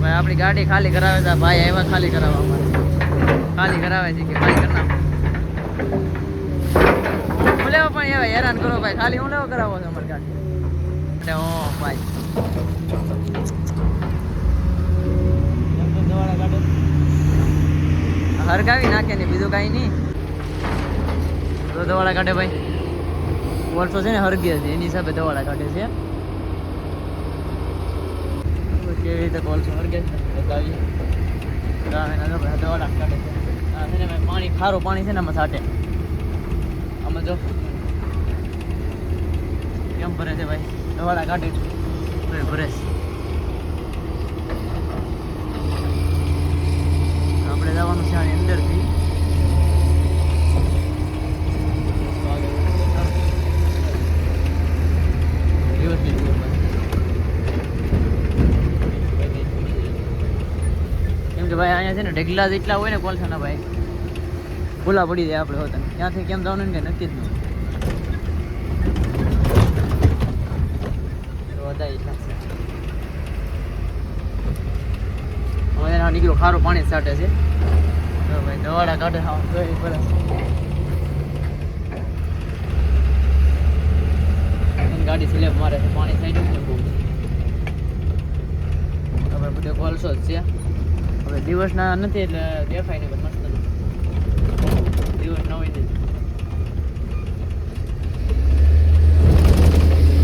ભાઈ આપણી ગાડી ખાલી કરાવે છે ભાઈ આવ્યા ખાલી કરાવવા અમારે ખાલી કરાવે છે કે ખાલી કરના હું લેવો પણ એવા હેરાન કરો ભાઈ ખાલી હું લેવો કરાવો છો અમારી ગાડી એટલે હો ભાઈ હરગાવી નાખે ને બીજું કાંઈ નહીં દવાડા કાઢે ભાઈ વર્ષો છે ને હરગ્યા છે એની હિસાબે દવાડા કાઢે છે કેવી રીતે કોલસો હરગે બતાવી દવાડા કાઢે છે આ છે ને ભાઈ પાણી ખારું પાણી છે ને આમાં સાટે આમાં જો કેમ ભરે છે ભાઈ દવાડા કાઢે છે ભરે છે આપણે જવાનું છે આની અંદરથી કેમ કે ભાઈ અહીંયા છે ને ઢગલા જેટલા હોય ને કોલસાના ભાઈ ભૂલા પડી જાય આપણે હોતા ત્યાંથી કેમ જવાનું ને નક્કી જ નહીં હવે એના નીકળો ખારું પાણી સાટે છે ભાઈ દવાડા કાઢે ગાડી સ્લેબ મારે છે પાણી સાઈડ છે બહુ હવે બધે કોલસો જ છે હવે દિવસના નથી એટલે દેખાય નહીં પણ મસ્ત દિવસ ન હોય ને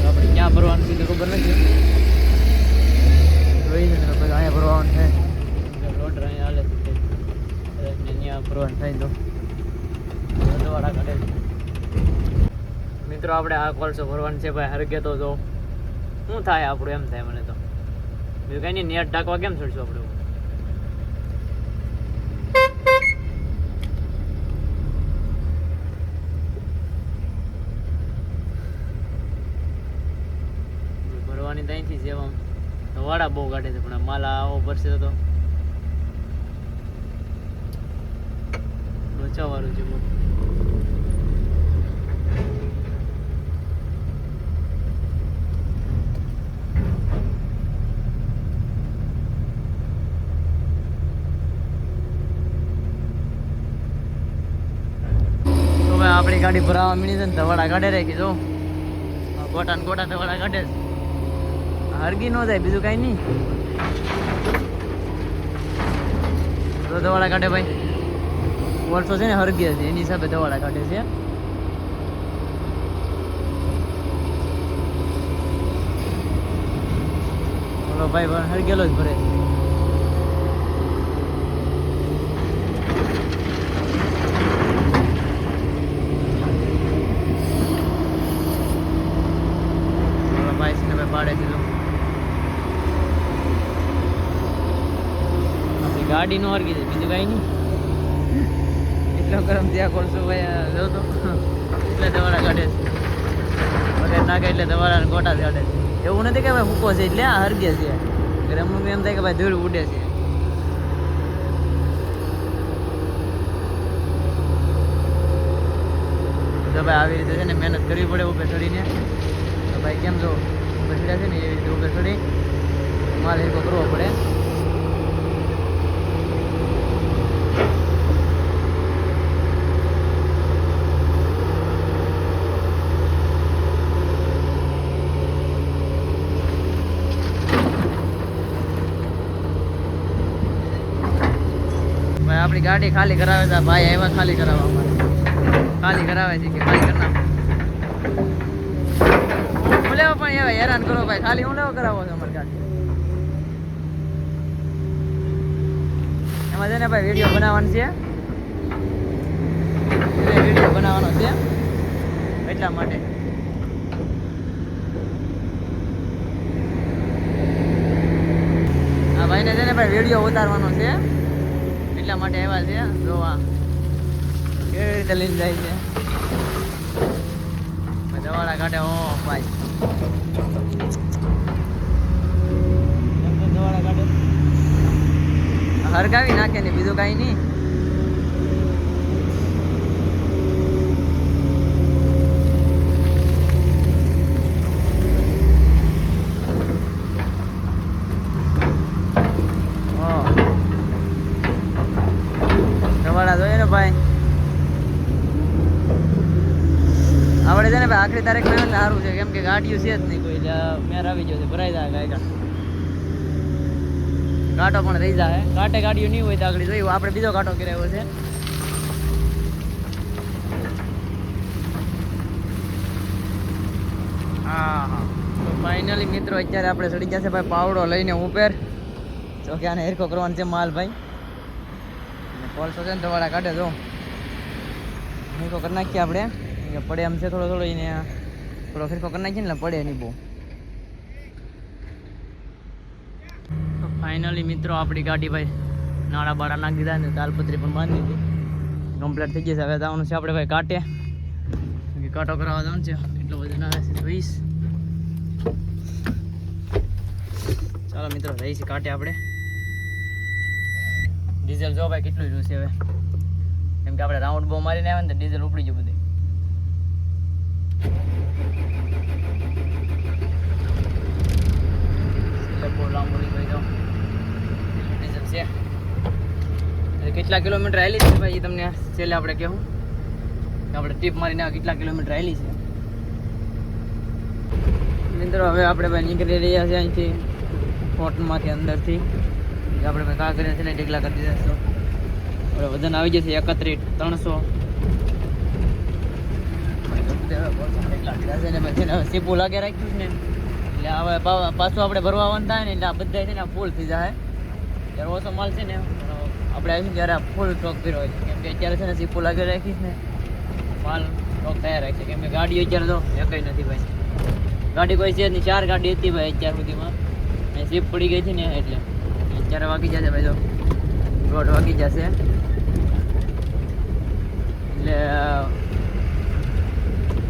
આપણે ક્યાં ભરવાનું છે ખબર નથી જોઈ છે ને પછી અહીંયા ભરવાનું છે રોડ અહીંયા હાલે છે ત્યાં ભરવાનું થાય તો દવાડા કાઢે મિત્રો આપણે આ કોલસો ભરવાનું છે ભાઈ હરગે તો જો શું થાય આપણું એમ થાય મને તો બીજું કઈ નહીં નેટ ઢાંકવા કેમ છોડશું આપણે ભરવાની ત્યાંથી છે આમ વાડા બહુ કાઢે છે પણ માલ આવો ભરશે તો બચાવવાનું છે બહુ આપણી ગાડી ભરાવા મીણી છે ને ધવાડા કાઢે રાખી જો ગોટા ને ગોટા ધવાડા કાઢે હરગી ન જાય બીજું કઈ નહીં તો ધવાડા કાઢે ભાઈ વર્ષો છે ને હરગ્યા છે એની હિસાબે ધવાડા કાઢે છે બોલો ભાઈ હરગેલો જ ભરે પાડે છે ગાડી નો હરગી છે બીજું કઈ નહીં એટલો ગરમ ત્યાં કોલસો ભાઈ જો તો એટલે દવાડા કાઢે છે વગર નાખે એટલે દવાડા ગોટા કાઢે છે એવું નથી કે ભાઈ મૂકો છે એટલે આ હરગે છે અમુક એમ થાય કે ભાઈ ધૂળ ઉડે છે તો ભાઈ આવી રીતે છે ને મહેનત કરવી પડે ઉભે ચડીને તો ભાઈ કેમ જો બેસડ્યા છે ને એવી રીતે ઉભે ચડી માલ હેકો કરવો પડે ભાઈ આપણી ગાડી ખાલી કરાવે છે ભાઈ આવ્યા ખાલી કરાવવા અમારે ખાલી કરાવે છે કે ખાલી કરના લેવો પણ એવા હેરાન કરો ભાઈ ખાલી હું લેવો કરાવો છો અમારી ગાડી એમાં છે ને ભાઈ વિડીયો બનાવવાનો છે વિડીયો બનાવવાનો છે એટલા માટે આ ભાઈને છે ને ભાઈ વિડીયો ઉતારવાનો છે એટલા માટે આવ્યા છે જોવા કેવી રીતે લઈને જાય છે દવાડા કાઢે ઓ ભાઈ હરગાવી નાખે ને બીજું કઈ નહીં આખરી તારીખમાં એટલે સારું છે, કેમ કે ગાડીઓ છે જ નહીં કોઈ, એટલે મેર આવી ગયો છે, ભરાઈ જાય ગાયકા. કાંટો પણ રહી જાય, કાંટે ગાડીઓ નહીં હોય તો આગળ જોયું આપણે બીજો કાંટો કરાવ્યો છે. હા હા, તો ફાઇનલી મિત્રો અત્યારે આપણે ચડી જશે ભાઈ પાવડો લઈને ઉપર. જો કે આને હેરખો કરવાનો છે માલ ભાઈ, કોલસો છે ને તમારા કાઢે જો હેરખો કરી નાખીએ આપણે, પડે એમ છે થોડો થોડો એને થોડો હેરખો કરી નાખીએ ને પડે નહીં બહુ. તો ફાઇનલી મિત્રો આપણી ગાડી ભાઈ નાળા બાળા નાખી દીધા ને તાલપત્રી પણ બાંધી દીધી, કમ્પ્લીટ થઈ જશે. હવે જવાનું છે આપણે ભાઈ કાંટે, કાંટો કરાવવા જવાનું છે. કેટલો વજન આવે છે 20. ચાલો મિત્રો જઈએ છીએ કાંટે આપણે. ડીઝલ જો ભાઈ કેટલું રહ્યું છે હવે, કેમ કે આપણે રાઉન્ડ બહુ મારીને આવે ને તો ડીઝલ ઉપડી ગયું બધું. બહુ લાંબુ નીકળી જાવ ડીઝલ છે. કેટલા કિલોમીટર આવેલી છે ભાઈ એ તમને છેલ્લે આપણે કહેવું, આપણે ટીપ મારીને કેટલા કિલોમીટર આવેલી છે. મિત્રો હવે આપણે ભાઈ નીકળી રહ્યા છીએ અહીંથી હોટલમાંથી અંદરથી. આપણે ભાઈ કા કરીને છે ને ઢેકલા કરી દીધા છે. આપણે વજન આવી જશે 31-300. સીપું લાગે રાખ્યું છે ને એટલે હવે પાછું આપણે ભરવા આવવાનું થાય ને એટલે આ બધા છે ને ફૂલ થઈ જાય. ત્યારે ઓછો માલ છે ને આપણે આવીશું ત્યારે ફૂલ સ્ટોક કર્યો હોય છે, કેમ કે અત્યારે છે ને સીપું લાગે રાખીશ ને માલ સ્ટોક તૈયાર રાખશે. કેમ કે ગાડી અત્યારે તો એકઈ નથી ભાઈ, ગાડી કોઈ છે જ નહીં. 4 ગાડી હતી ભાઈ અત્યાર સુધીમાં, સીપ પડી ગઈ હતી ને એટલે અત્યારે વાગી જશે ભાઈ, જો 1:30 વાગી જશે. એટલે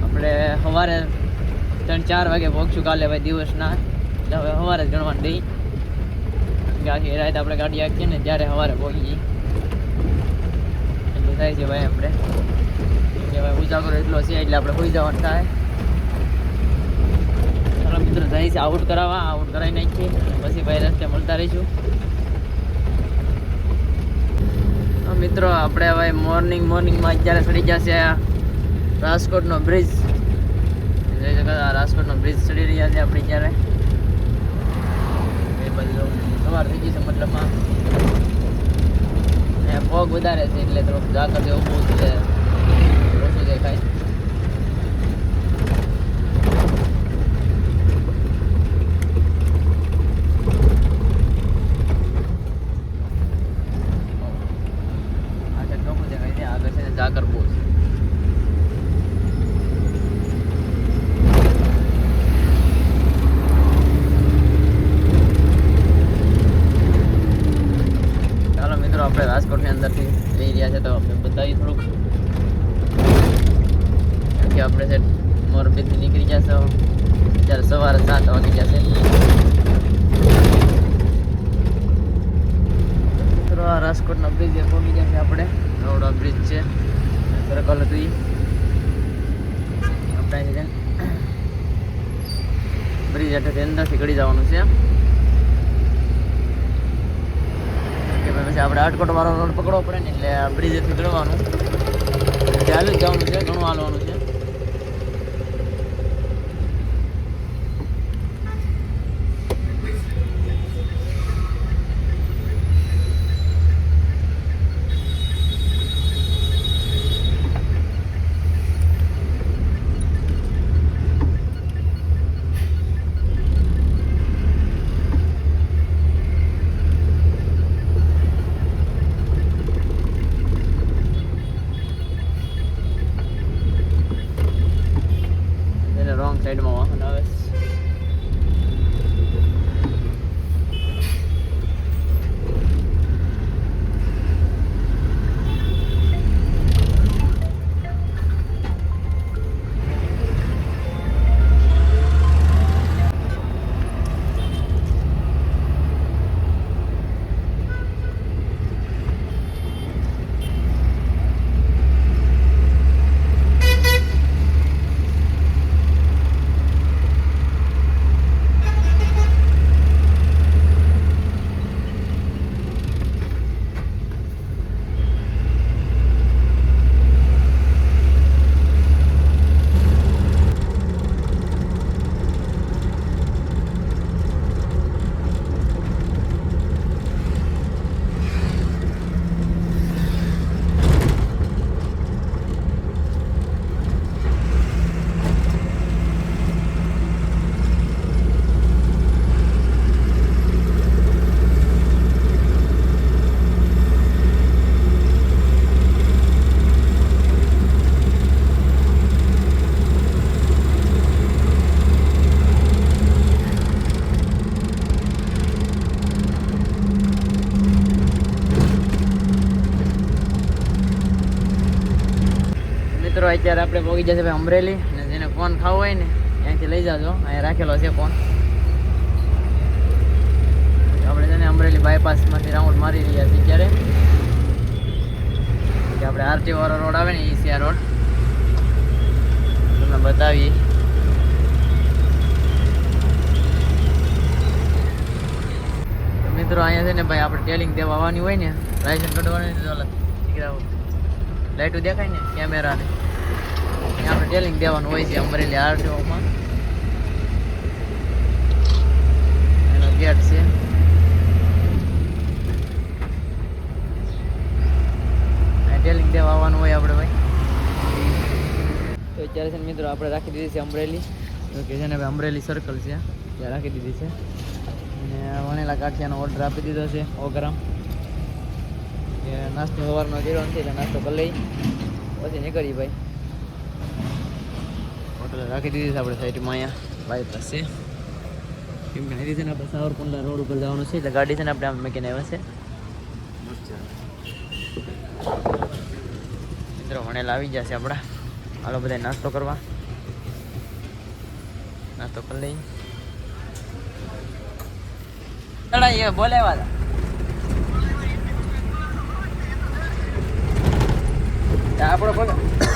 આપણે સવારે 3-4 વાગે પહોંચશું કાલે ભાઈ દિવસના. એટલે હવે સવારે જ ગણવાનું દઈ, કે આખી રાત આપણે ગાડી આખીએ ને ત્યારે સવારે પહોંચી જઈએ એટલું થાય છે ભાઈ. આપણે કે ભાઈ ઉજાગરો એટલો છે એટલે આપણે હોઈ જવાનું થાય. ચાલો મિત્રો જાય છે આઉટ કરાવવા, આઉટ કરાવી નાખીએ પછી ભાઈ રસ્તે મળતા રહીશું. મિત્રો આપણે હવે મોર્નિંગમાં અત્યારે ચડી જશે રાજકોટનો બ્રિજ. રાજકોટનો બ્રિજ ચડી રહ્યા છે આપણે ત્યારે. એ બધું સવાર થઈ ગઈ છે, મતલબમાં ફોગ વધારે છે એટલે થોડુંક ઝાકર જેવું બહુ છે, ઓછું દેખાય. ઝાકર બહુ છે. ચાલો મિત્રો આપણે રાજકોટની અંદરથી જઈ રહ્યા છે તો આપણે બતાવીએ થોડુંક, કેમ કે આપણે છે મોરબીથી નીકળી જશે ત્યારે સવારે 7 વાગી જશે. મિત્રો આ રાજકોટના બ્રિજ પહોંચી જશે આપણે. નવડો બ્રિજ છે, સર્કલ હતું આપણે બ્રિજ હેઠળથી અંદરથી ગળી જવાનું છે. કે પછી આપણે આટકોટ વાળો રોડ પકડવો પડે ને એટલે બ્રિજ હેઠળ ગળવાનું, ચાલુ જ જવાનું છે, ઘણું હાલવાનું છે. અત્યારે આપણે પહોંચી જશે ભાઈ અમરેલી, અને જેને કોન ખાવો હોય ને ત્યાંથી લઈ જાજો, અહીંયા રાખેલો છે કોન. આપણે છે ને અમરેલી બાયપાસમાંથી રાઉન્ડ મારી રહ્યા છીએ ત્યારે. આપણે આરટી વાળો રોડ આવે ને એ છે આ રોડ, તમને બતાવીએ. મિત્રો અહીંયા છે ને ભાઈ આપણે ટેલિંગ દેવા આવવાની હોય ને, લાયસન્સ કઢવાની દીકરા લાઈટો દેખાય ને કેમેરાને, ત્યાં આપણે ટેલિંગ દેવાનું હોય છે અમરેલી આરટીઓમાં. એનો ગેટ છે. ટેલિંગ દેવા આવવાનું હોય આપણે ભાઈ. તો અત્યારે છે ને મિત્રો આપણે રાખી દીધી છે અમરેલી, તો કે છે ને ભાઈ અમરેલી સર્કલ છે ત્યાં રાખી દીધી છે. અને વણેલા ગાંઠિયાનો ઓર્ડર આપી દીધો છે 100 ગ્રામ. કે નાસ્તો સવારનો કર્યો નથી એટલે નાસ્તો કરી લઈ પછી નીકળી ભાઈ. હોટલ રાખી દીધી છે આપણે સાઈડમાં અહીંયા બાયપાસ છે. કેમ કે અહીંથી છે ને આપણે સાવરકુંડલા રોડ ઉપર જવાનું છે એટલે ગાડી છે ને આપણે આમ મૂકીને આવ્યા છે. મિત્રો વણેલા આવી જશે આપણા. હાલો બધા નાસ્તો કરવા, નાસ્તો કરી લઈ. એ બોલે વાળા આપણો